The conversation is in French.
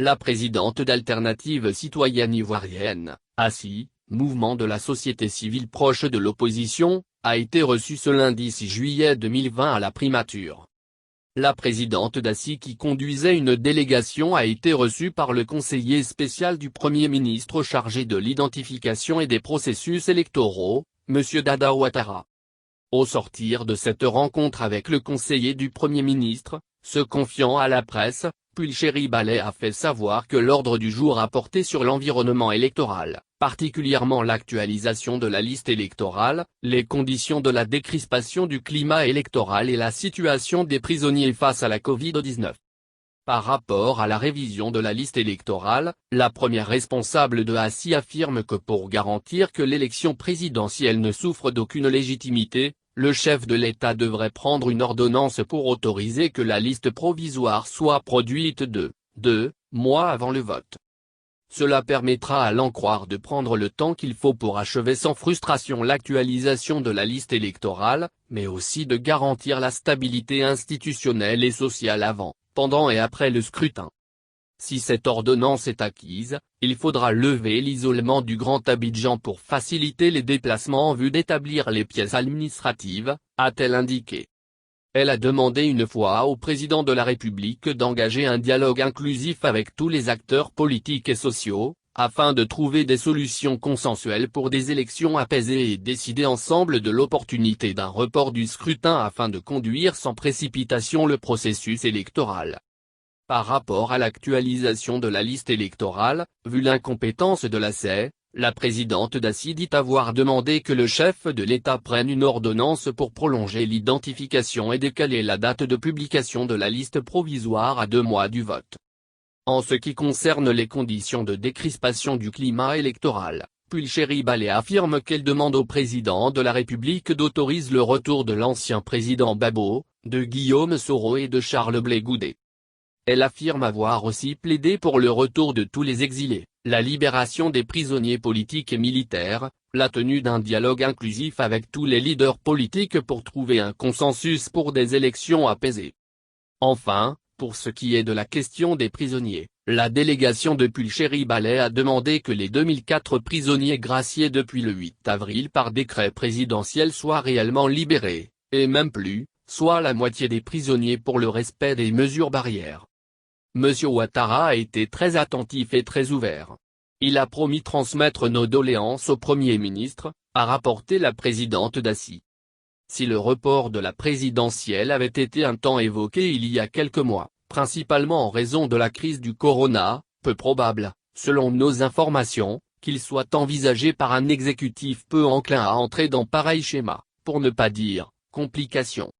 La présidente d'Alternative citoyenne ivoirienne, ACI, mouvement de la société civile proche de l'opposition, a été reçue ce lundi 6 juillet 2020 à la primature. La présidente d'ACI qui conduisait une délégation a été reçue par le conseiller spécial du Premier ministre chargé de l'identification et des processus électoraux, M. Dada Ouattara. Au sortir de cette rencontre avec le conseiller du Premier ministre, se confiant à la presse, Pulchéri Ballet a fait savoir que l'ordre du jour a porté sur l'environnement électoral, particulièrement l'actualisation de la liste électorale, les conditions de la décrispation du climat électoral et la situation des prisonniers face à la Covid-19. Par rapport à la révision de la liste électorale, la première responsable de ACI affirme que pour garantir que l'élection présidentielle ne souffre d'aucune légitimité, le chef de l'État devrait prendre une ordonnance pour autoriser que la liste provisoire soit produite deux mois avant le vote. Cela permettra à l'encroire de prendre le temps qu'il faut pour achever sans frustration l'actualisation de la liste électorale, mais aussi de garantir la stabilité institutionnelle et sociale avant, pendant et après le scrutin. Si cette ordonnance est acquise, il faudra lever l'isolement du Grand Abidjan pour faciliter les déplacements en vue d'établir les pièces administratives, a-t-elle indiqué. Elle a demandé une fois au président de la République d'engager un dialogue inclusif avec tous les acteurs politiques et sociaux, afin de trouver des solutions consensuelles pour des élections apaisées et décider ensemble de l'opportunité d'un report du scrutin afin de conduire sans précipitation le processus électoral. Par rapport à l'actualisation de la liste électorale, vu l'incompétence de la CEI, la présidente d'ACI dit avoir demandé que le chef de l'État prenne une ordonnance pour prolonger l'identification et décaler la date de publication de la liste provisoire à 2 mois du vote. En ce qui concerne les conditions de décrispation du climat électoral, Pulchéri Ballet affirme qu'elle demande au président de la République d'autoriser le retour de l'ancien président Babo, de Guillaume Soro et de Charles Blé Goudé. Elle affirme avoir aussi plaidé pour le retour de tous les exilés, la libération des prisonniers politiques et militaires, la tenue d'un dialogue inclusif avec tous les leaders politiques pour trouver un consensus pour des élections apaisées. Enfin, pour ce qui est de la question des prisonniers, la délégation de Pulchéri Ballet a demandé que les 2004 prisonniers graciés depuis le 8 avril par décret présidentiel soient réellement libérés, et même plus, soit la moitié des prisonniers pour le respect des mesures barrières. M. Ouattara a été très attentif et très ouvert. Il a promis transmettre nos doléances au Premier ministre, a rapporté la présidente d'ACI. Si le report de la présidentielle avait été un temps évoqué il y a quelques mois, principalement en raison de la crise du corona, peu probable, selon nos informations, qu'il soit envisagé par un exécutif peu enclin à entrer dans pareil schéma, pour ne pas dire, complication.